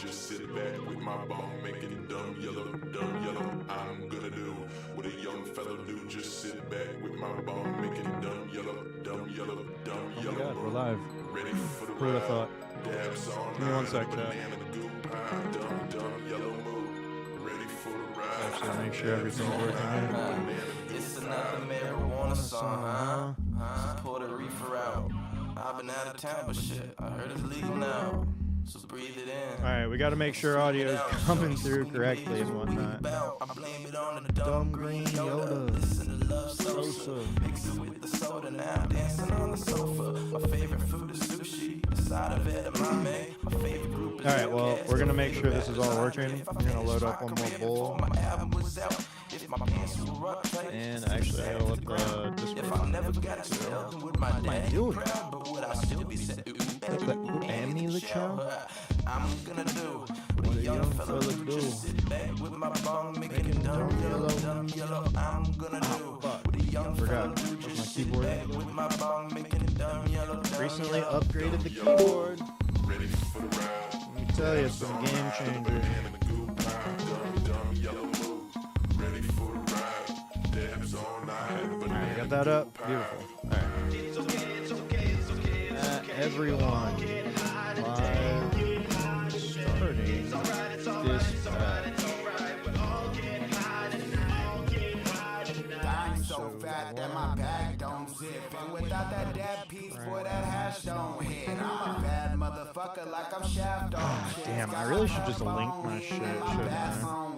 just sit back with my bone, making it dumb yellow, I'm gonna do what a young fellow do, just sit back with my bone, making it dumb yellow, dumb yellow. Oh my God, we're live. Ready for the Who would have thought? Dabs on Give me 1 sec, chat. dumb yellow mood. Ready for the ride. Actually, make sure everything's working here. It's another marijuana song, huh? Pour the reefer out. I've been out of town, but shit, I heard it's legal now. So breathe it in. Alright, we gotta make sure audio is coming through correctly and whatnot. I blame it on the dumb green Yoda. Listen to Love Sosa. Mix it with the soda now, dancing on the sofa. My favorite food is sushi. The side of edamame. My favorite group is Alright, well, we're gonna make sure this is all working. I'm gonna load up one more bowl. And actually, I gotta let the Discord. If I never got expelled, would my dad be proud? But would I still be set? Amy the cow? I'm gonna do what a young fella do. Just sit back with my bong, making it dumb yellow. I'm gonna do what a young fella do. Just sit back with my bong, making it dumb yellow. Recently upgraded the keyboard. Ready for the ride. Let me tell you, it's been a game changer. Dumb yellow mood. Ready for the ride. Dabs all night. Alright, got that up. Beautiful. Alright. Everyone, live starting this I'm so fat that my bag don't zip. And without that dab piece, boy, that hash don't hit. I'm a bad motherfucker like I'm Shaft on shit. Damn, I really should just link my shit, shouldn't I?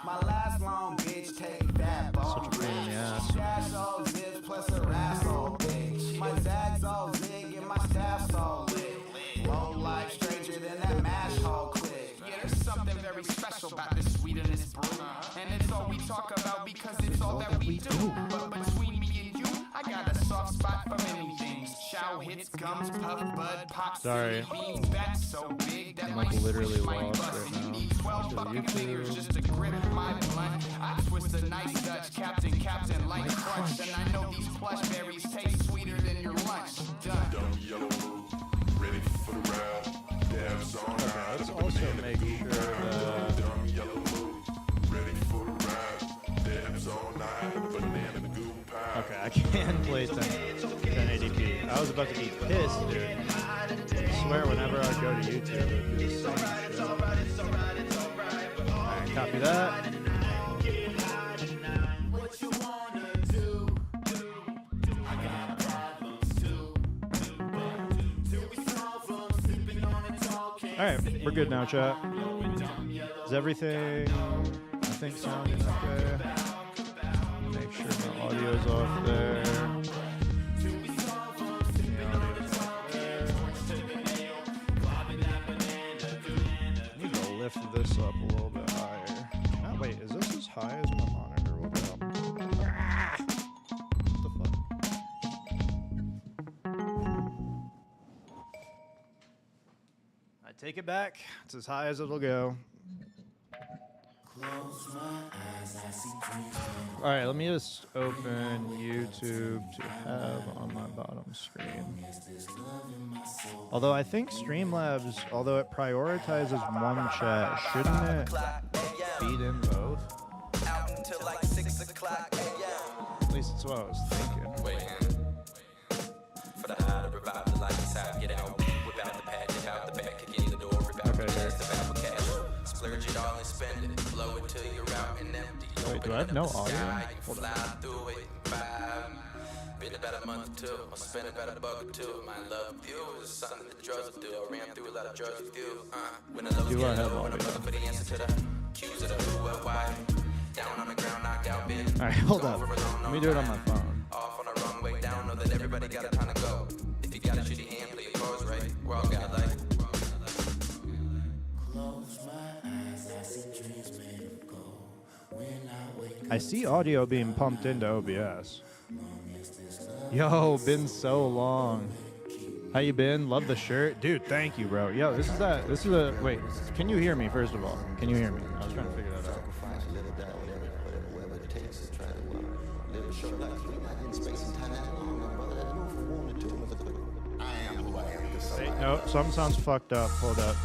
My last long bitch take that bone. Such a pain in the ass. Stash all zips plus a ass all bitch. My zags all zig and my staff's all lit. Low life stranger than that mash hall click. Yeah, there's something very special about this sweet and this brew. And it's all we talk about because it's all that we do. But between me and you, I got a soft spot for many things. Chow hits, gums, puff, bud, pop, Sorry. beans, that's so big that I'm my like literally switch might lost bust. right And you now. need 12 So fucking YouTube. fingers just to grip my blunt. I twist a nice Dutch, captain, like crunch. And I know these plush berries taste sweeter than your lunch. Done. Dumb yellow mood. Ready for the ride. Dabs on Okay, night. let's also make sure that Dumb yellow mood. Ready for the ride. Dabs all night. Banana goo pie. okay, I can play 1080p. I was about to be pissed, dude. I swear, whenever I go to YouTube, it would be the same shit. Alright, copy that. Alright, we're good now, chat. Is everything, I think, sounding okay? Make sure the audio's off there. The audio's off there. I need to lift this up a little bit higher. Oh, wait, is this as high as my monitor will go? What the fuck? I take it back. It's as high as it'll go. Alright, let me just open YouTube to have on my bottom screen. Although I think Streamlabs, although it prioritizes one chat, shouldn't it feed in both? Out until like 6 o'clock a.m. At least that's what I was thinking. For the high to revive the light inside, get out, whip out the pad, dip out the back, kick in the door, rip out Okay, the here. chest, the for cash. Splurge it all and spend it, blow it till you're out and empty. Wait, do I have no audio? Hold on. Fly through it, vibe. Been about a month or two, I spent about $1 or two. My love with you is something that drugs will do. I ran through a lot of drugs with you. When the love Do I have when I'm audio? looking for the answer to the cues of the who, what, why. Down on the ground, knocked out, bitch. Alright, hold up. Let me do it on my phone. Off on the wrong way down, know that everybody got a ton to go. If you got a shitty hand, play your cards right. We're all godlike. I see audio being pumped into OBS. Yo, been so long. How you been? Love the shirt. Dude, thank you, bro. Yo, this is a, wait, can you hear me, first of all? Can you hear me? I was trying to figure that out. Hey, no, something sounds fucked up. Hold up.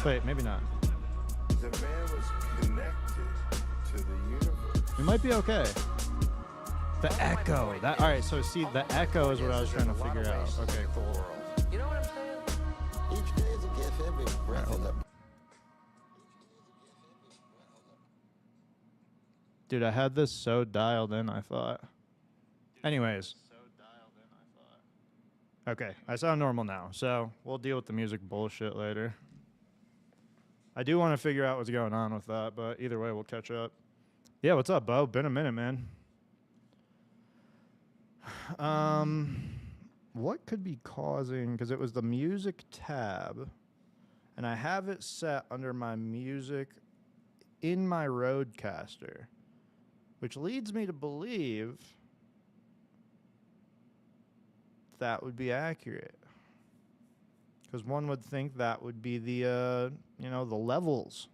Wait, maybe not. The man was connected to the universe. We might be okay. The echo. That all right. So see, the echo is what I was trying to figure out. Okay, cool. You know what I'm saying? Each day is a gift, every breath is a Dude, I had this so dialed in, I thought. Anyways. Okay, I sound normal now, so we'll deal with the music bullshit later. I do want to figure out what's going on with that, but either way, we'll catch up. Yeah, what's up, Bo? Been a minute, man. What could be causing, because it was the music tab, and I have it set under my music in my Rodecaster, which leads me to believe that would be accurate. Because one would think that would be the, the levels.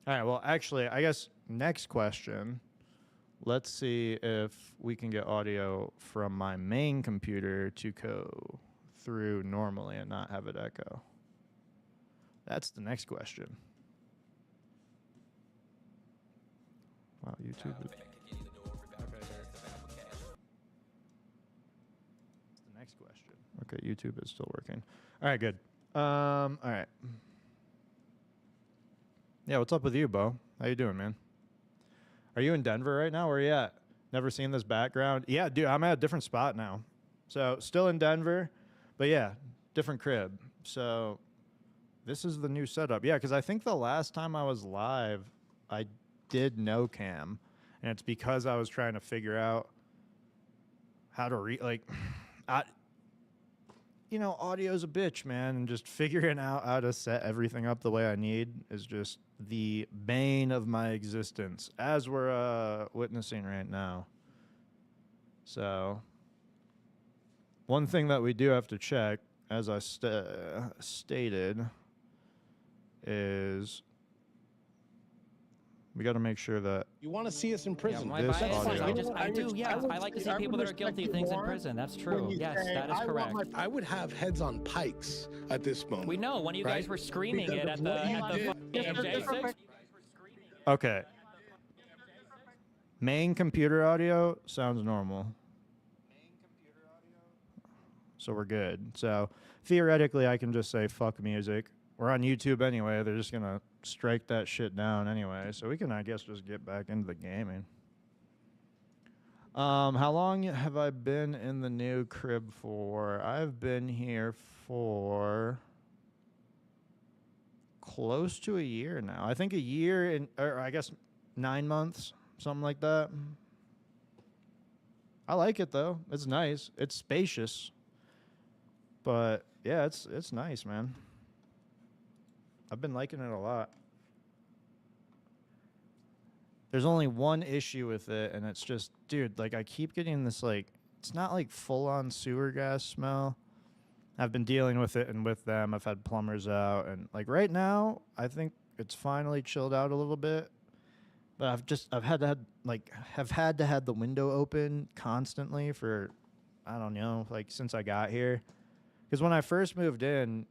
All right, well, actually, I guess next question. Let's see if we can get audio from my main computer to go through normally and not have it echo. That's the next question. Wow, YouTube is... the next question. Okay, YouTube is still working. All right, good. All right. Yeah, what's up with you, Bo? How you doing, man? Are you in Denver right now? Where are you at? Never seen this background. Yeah, dude, I'm at a different spot now. So still in Denver, but yeah, different crib. So this is the new setup. Yeah, because I think the last time I was live, I did no cam, and it's because I was trying to figure out how to audio's a bitch, man, and just figuring out how to set everything up the way I need is just the bane of my existence, as we're witnessing right now. So, one thing that we do have to check, as I stated, is we got to make sure that You want to see us in prison. my This bias is audio. I do, yeah. I like to see people that are guilty of things in prison. That's true. Yes, that is correct. I would have heads on pikes at this moment. We know, when you guys right? were screaming Because it at of the what you did. MJ6. okay. Main computer audio sounds normal. So we're good. So theoretically, I can just say fuck music. We're on YouTube anyway. They're just gonna strike that shit down anyway. So we can, I guess, just get back into the gaming. How long have I been in the new crib for? I've been here for close to a year now. I think a year or I guess 9 months, something like that. I like it though. It's nice. It's spacious. But yeah, it's nice, man. I've been liking it a lot. There's only one issue with it, and it's just, dude, like I keep getting this it's not like full-on sewer gas smell. I've been dealing with it, and with them, I've had plumbers out, and like right now, I think it's finally chilled out a little bit. But I've had to have the window open constantly for, I don't know, like since I got here. Because when I first moved in,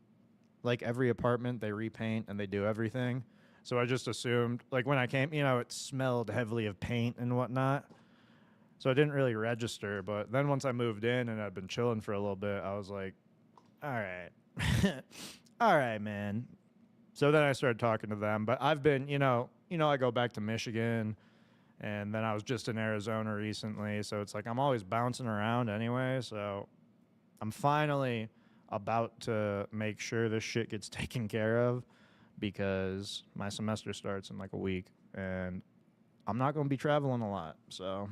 like every apartment, they repaint and they do everything. So I just assumed, like when I came, it smelled heavily of paint and whatnot. So I didn't really register. But then once I moved in and I'd been chilling for a little bit, I was like, all right. All right, man. So then I started talking to them. But I've been, I go back to Michigan, and then I was just in Arizona recently. So it's like I'm always bouncing around anyway. So I'm finally about to make sure this shit gets taken care of, because my semester starts in like a week and I'm not going to be traveling a lot. So,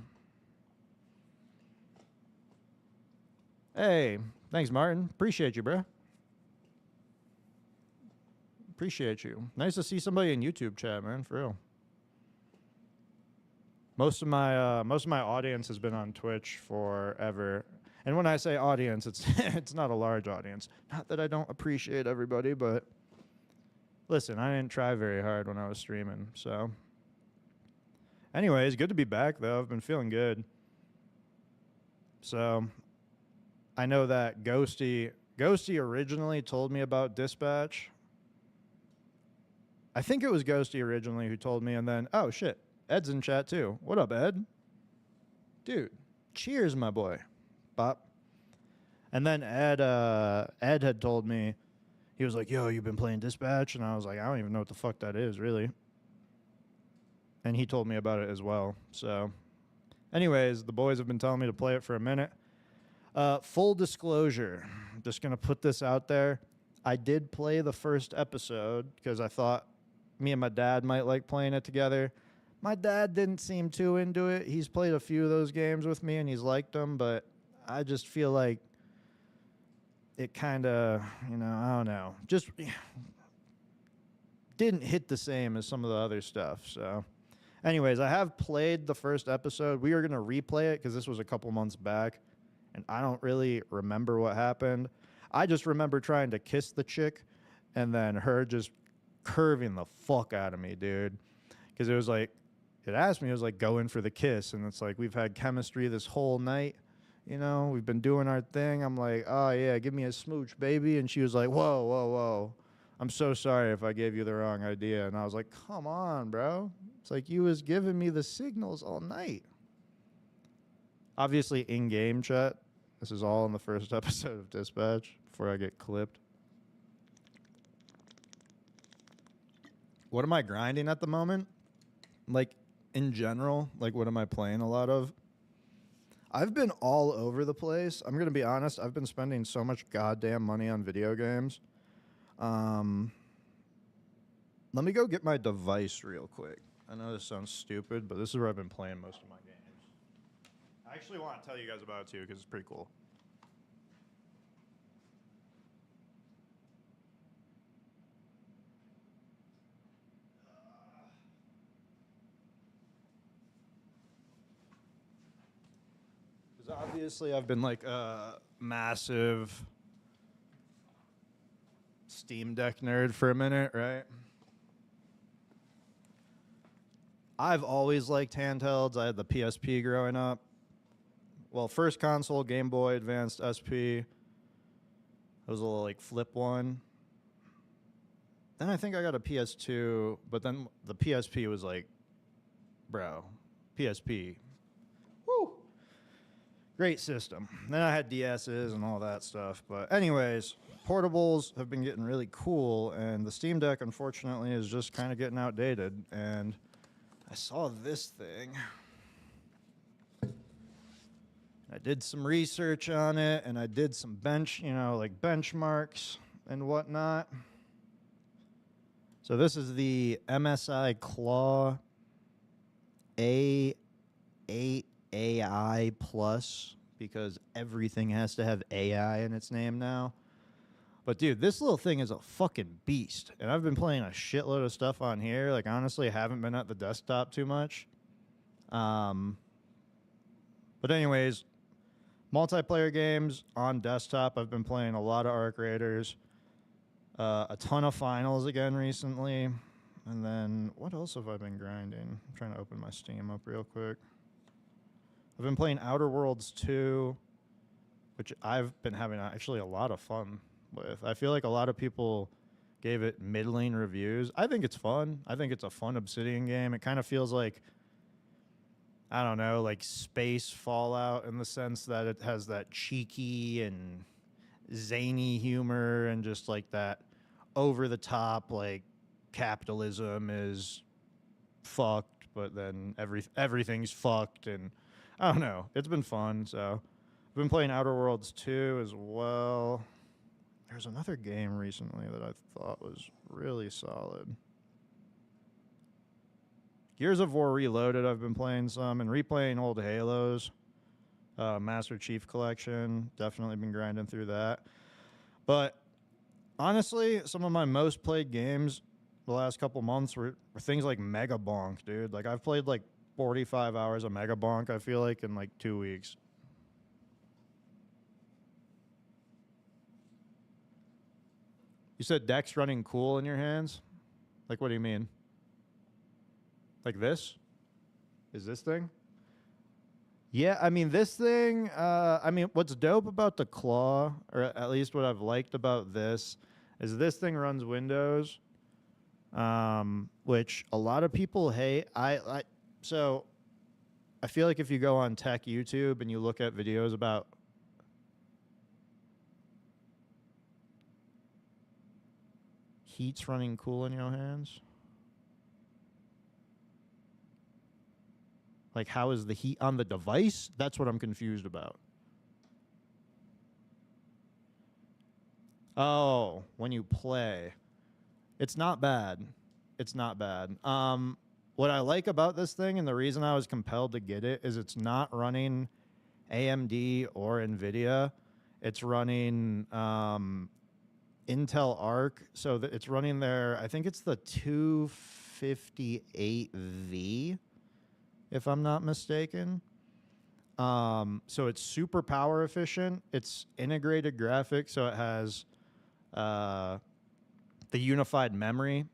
hey, thanks, Martin. Appreciate you, bro. Appreciate you. Nice to see somebody in YouTube chat, man, for real. Most of my audience has been on Twitch forever. And when I say audience, it's not a large audience. Not that I don't appreciate everybody, but listen, I didn't try very hard when I was streaming. So anyways, good to be back, though. I've been feeling good. So I know that Ghosty Ghosty originally told me about Dispatch. I think it was Ghosty originally who told me, and then, oh shit, Ed's in chat too. What up, Ed? Dude, cheers, my boy. Bop. And then Ed had told me, he was like, yo, you've been playing Dispatch? And I was like, I don't even know what the fuck that is, really. And he told me about it as well. So, anyways, the boys have been telling me to play it for a minute. Full disclosure, I'm just going to put this out there. I did play the first episode because I thought me and my dad might like playing it together. My dad didn't seem too into it. He's played a few of those games with me and he's liked them, but I just feel like it kind of, you know, I don't know, just didn't hit the same as some of the other stuff. So, anyways, I have played the first episode. We are going to replay it because this was a couple months back, and I don't really remember what happened. I just remember trying to kiss the chick, and then her just curving the fuck out of me, dude. Because it was like, it asked me, it was like, go in for the kiss, and it's like, we've had chemistry this whole night. You know, we've been doing our thing. I'm like, oh, yeah, give me a smooch, baby. And she was like, whoa, whoa, whoa. I'm so sorry if I gave you the wrong idea. And I was like, come on, bro. It's like you was giving me the signals all night. Obviously, in-game chat. This is all in the first episode of Dispatch before I get clipped. What am I grinding at the moment? Like, in general, like, what am I playing a lot of? I've been all over the place. I'm going to be honest. I've been spending so much goddamn money on video games. Let me go get my device real quick. I know this sounds stupid, but this is where I've been playing most of my games. I actually want to tell you guys about it, too, because it's pretty cool. Because obviously I've been like a massive Steam Deck nerd for a minute, right? I've always liked handhelds. I had the PSP growing up. Well, first console, Game Boy Advanced SP. It was a little like flip one. Then I think I got a PS2, but then the PSP was like, bro, PSP. Woo! Great system. Then I had DSs and all that stuff. But anyways, portables have been getting really cool, and the Steam Deck, unfortunately, is just kind of getting outdated. And I saw this thing. I did some research on it, and I did some benchmarks and whatnot. So this is the MSI Claw A8 AI Plus, because everything has to have AI in its name now. But dude, this little thing is a fucking beast. And I've been playing a shitload of stuff on here. Like, honestly, I haven't been at the desktop too much. But anyways, multiplayer games on desktop. I've been playing a lot of Arc Raiders. A ton of finals again recently. And then, what else have I been grinding? I'm trying to open my Steam up real quick. I've been playing Outer Worlds 2, which I've been having actually a lot of fun with. I feel like a lot of people gave it middling reviews. I think it's fun. I think it's a fun Obsidian game. It kind of feels like, I don't know, like space Fallout in the sense that it has that cheeky and zany humor and just like that over the top, like capitalism is fucked, but then everything's fucked, and I don't know. It's been fun. So I've been playing Outer Worlds 2 as well. There's another game recently that I thought was really solid. Gears of War Reloaded I've been playing some, and replaying old Halos. Master Chief Collection, definitely been grinding through that. But honestly, some of my most played games the last couple months were things like Mega Bonk, dude. Like, I've played like 45 hours of Mega Bonk, I feel like, in like 2 weeks. You said deck's running cool in your hands? Like, what do you mean? Like this? Is this thing? Yeah, I mean, this thing, I mean, what's dope about the Claw, or at least what I've liked about this, is this thing runs Windows, which a lot of people hate. So I feel like if you go on tech YouTube and you look at videos about heat's running cool in your hands. Like, how is the heat on the device? That's what I'm confused about. Oh, when you play. It's not bad. It's not bad. What I like about this thing, and the reason I was compelled to get it, is it's not running AMD or NVIDIA. It's running Intel Arc. So it's running their, I think it's the 258V, if I'm not mistaken. So it's super power efficient. It's integrated graphics, so it has the unified memory.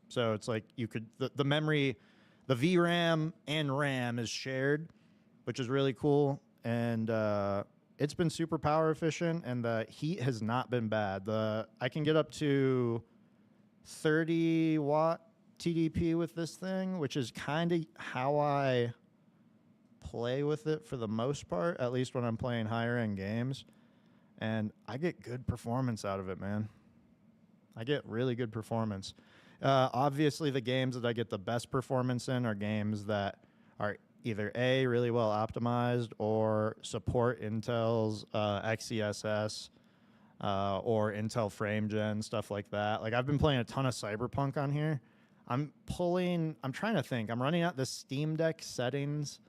So it's like you could, the memory, the VRAM and RAM is shared, which is really cool. And it's been super power efficient, and the heat has not been bad. I can get up to 30 watt TDP with this thing, which is kind of how I play with it for the most part, at least when I'm playing higher end games. And I get good performance out of it, man. I get really good performance. Obviously, the games that I get the best performance in are games that are either A, really well optimized, or support Intel's XeSS or Intel Frame Gen, stuff like that. Like, I've been playing a ton of Cyberpunk on here. I'm trying to think. I'm running out the Steam Deck settings.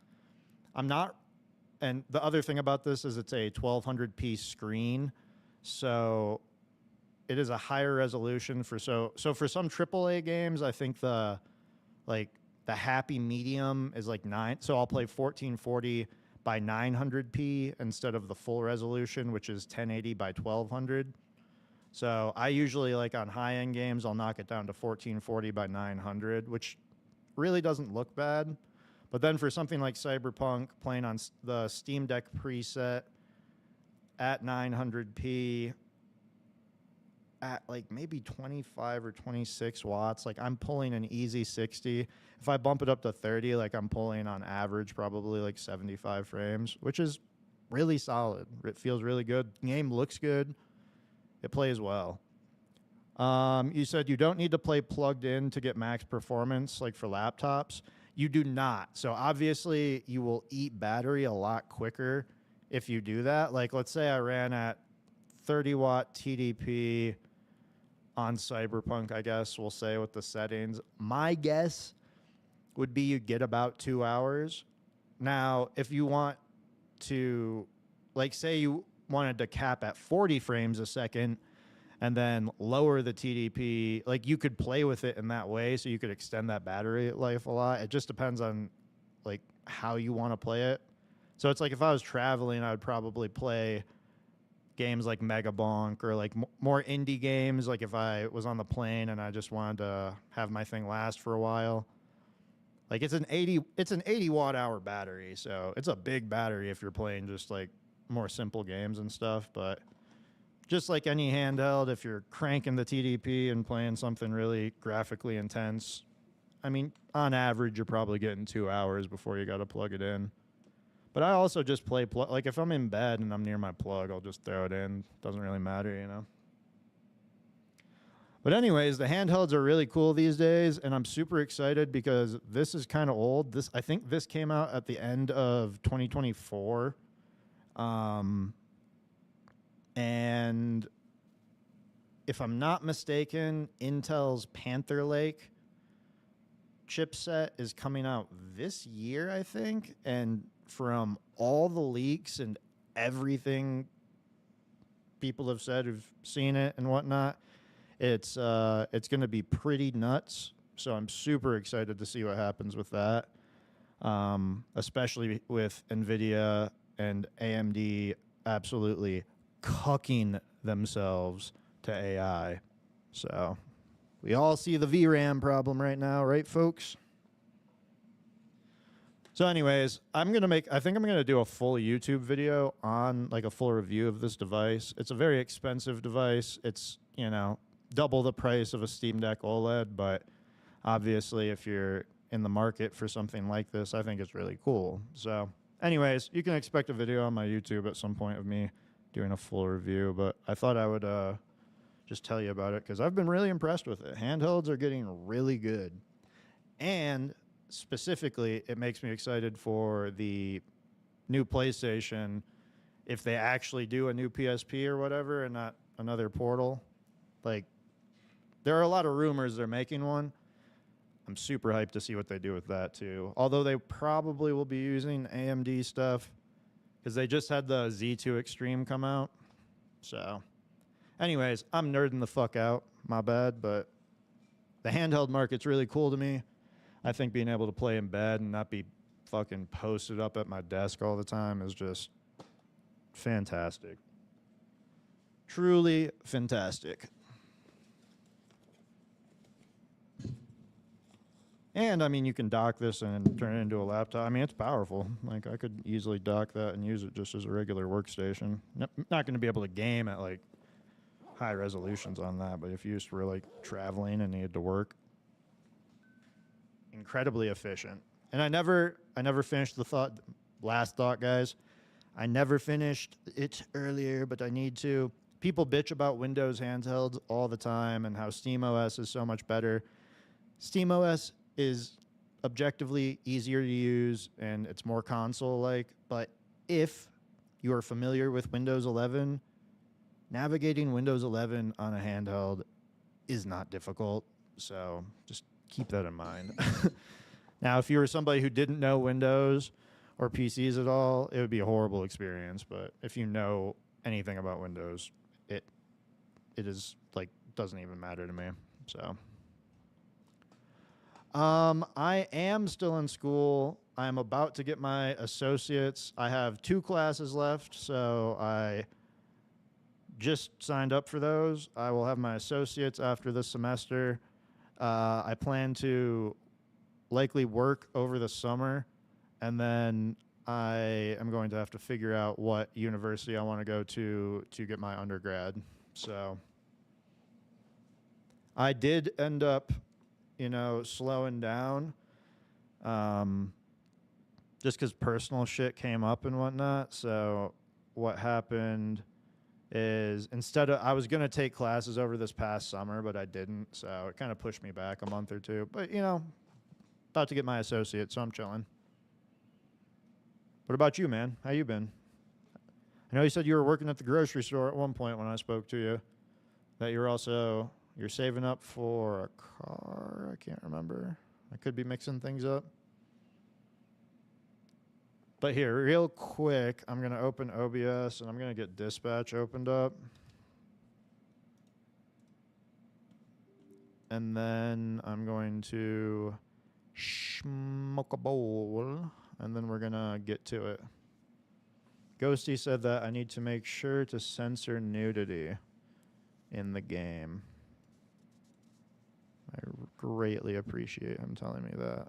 And the other thing about this is it's a 1200p screen, so it is a higher resolution so for some AAA games, I think the happy medium is like 9. So I'll play 1440 by 900p instead of the full resolution, which is 1080 by 1200. So I usually, like on high end games, I'll knock it down to 1440 by 900, which really doesn't look bad. But then for something like Cyberpunk, playing on the Steam Deck preset at 900p at like maybe 25 or 26 watts, like I'm pulling an easy 60. If I bump it up to 30, like I'm pulling on average probably like 75 frames, which is really solid. It feels really good. Game looks good. It plays well. You said you don't need to play plugged in to get max performance, like for laptops. You do not. So obviously, you will eat battery a lot quicker if you do that. Like, let's say I ran at 30 watt TDP on Cyberpunk, I guess we'll say, with the settings. My guess would be you get about 2 hours. Now, if you want to, like, say you wanted to cap at 40 frames a second and then lower the TDP, like, you could play with it in that way, so you could extend that battery life a lot. It just depends on, like, how you want to play it. So it's like if I was traveling, I would probably play games like Megabonk or like more indie games, like if I was on the plane and I just wanted to have my thing last for a while. Like, it's an 80 watt hour battery, so it's a big battery if you're playing just like more simple games and stuff. But just like any handheld, if you're cranking the TDP and playing something really graphically intense, I mean, on average, you're probably getting 2 hours before you got to plug it in. But I also just play, like, if I'm in bed and I'm near my plug, I'll just throw it in. Doesn't really matter, you know? But anyways, the handhelds are really cool these days, and I'm super excited because this is kind of old. I think this came out at the end of 2024. And if I'm not mistaken, Intel's Panther Lake chipset is coming out this year, I think. And from all the leaks and everything people have said who've seen it and whatnot, it's going to be pretty nuts. So I'm super excited to see what happens with that, especially with NVIDIA and AMD absolutely cooking themselves to AI. So we all see the VRAM problem right now, right, folks? So anyways, I think I'm gonna do a full YouTube video on like a full review of this device. It's a very expensive device. It's, you know, double the price of a Steam Deck OLED, but obviously if you're in the market for something like this, I think it's really cool. So anyways, you can expect a video on my YouTube at some point of me doing a full review, but I thought I would just tell you about it because I've been really impressed with it. Handhelds are getting really good. And specifically, it makes me excited for the new PlayStation if they actually do a new PSP or whatever and not another Portal. Like, there are a lot of rumors they're making one. I'm super hyped to see what they do with that, too. Although they probably will be using AMD stuff because they just had the Z2 Extreme come out. So, anyways, I'm nerding the fuck out. My bad, but the handheld market's really cool to me. I think being able to play in bed and not be fucking posted up at my desk all the time is just fantastic. Truly fantastic. And, I mean, you can dock this and turn it into a laptop. I mean, it's powerful. Like, I could easily dock that and use it just as a regular workstation. Not going to be able to game at, like, high resolutions on that, but if you used to like traveling and needed to work, incredibly efficient. And I never finished the last thought, guys. I never finished it earlier, but I need to. People bitch about Windows handhelds all the time and how SteamOS is so much better. SteamOS is objectively easier to use and it's more console-like, but if you are familiar with Windows 11, navigating Windows 11 on a handheld is not difficult, so just keep that in mind. Now, if you were somebody who didn't know Windows or PCs at all, it would be a horrible experience, but if you know anything about Windows, it is, like, doesn't even matter to me, so. I am still in school. I'm about to get my associates. I have 2 classes left, so I just signed up for those. I will have my associates after this semester. I plan to likely work over the summer, and then I am going to have to figure out what university I want to go to get my undergrad. So I did end up, you know, slowing down just because personal shit came up and whatnot. So what happened is I was going to take classes over this past summer, but I didn't. So it kind of pushed me back a month or 2. But, you know, about to get my associate, so I'm chilling. What about you, man? How you been? I know you said you were working at the grocery store at one point when I spoke to you, that you're saving up for a car. I can't remember. I could be mixing things up. But here, real quick, I'm going to open OBS and I'm going to get Dispatch opened up. And then I'm going to smoke a bowl, and then we're going to get to it. Ghosty said that I need to make sure to censor nudity in the game. I greatly appreciate him telling me that.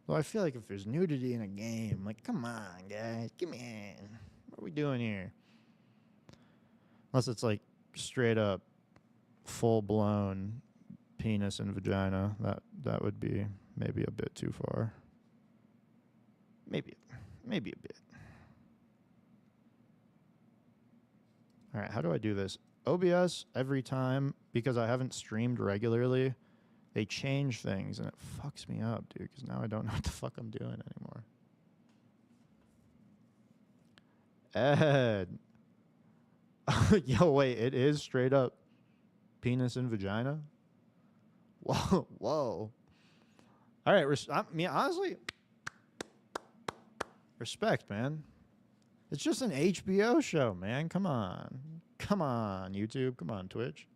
Well, I feel like if there's nudity in a game, like, come on, guys, come in. What are we doing here? Unless it's like straight up, full-blown penis and vagina, that would be maybe a bit too far. Maybe a bit. All right, how do I do this? OBS, every time, because I haven't streamed regularly, they change things, and it fucks me up, dude, because now I don't know what the fuck I'm doing anymore. Ed. Yo, wait, it is straight up penis and vagina? Whoa, whoa. All right, I mean, honestly, respect, man. It's just an HBO show, man. Come on. Come on, YouTube. Come on, Twitch.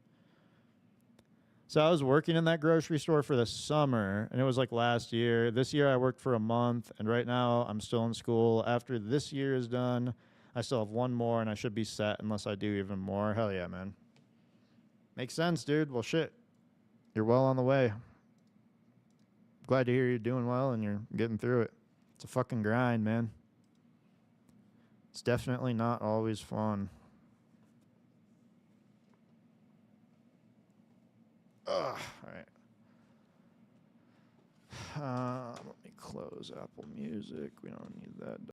So I was working in that grocery store for the summer, and it was like last year. This year I worked for a month, and right now I'm still in school. After this year is done, I still have 1 more, and I should be set unless I do even more. Hell yeah, man. Makes sense, dude. Well, shit. You're well on the way. glad to hear you're doing well and you're getting through it. It's a fucking grind, man. It's definitely not always fun. Ugh, all right. Let me close Apple Music. We don't need that.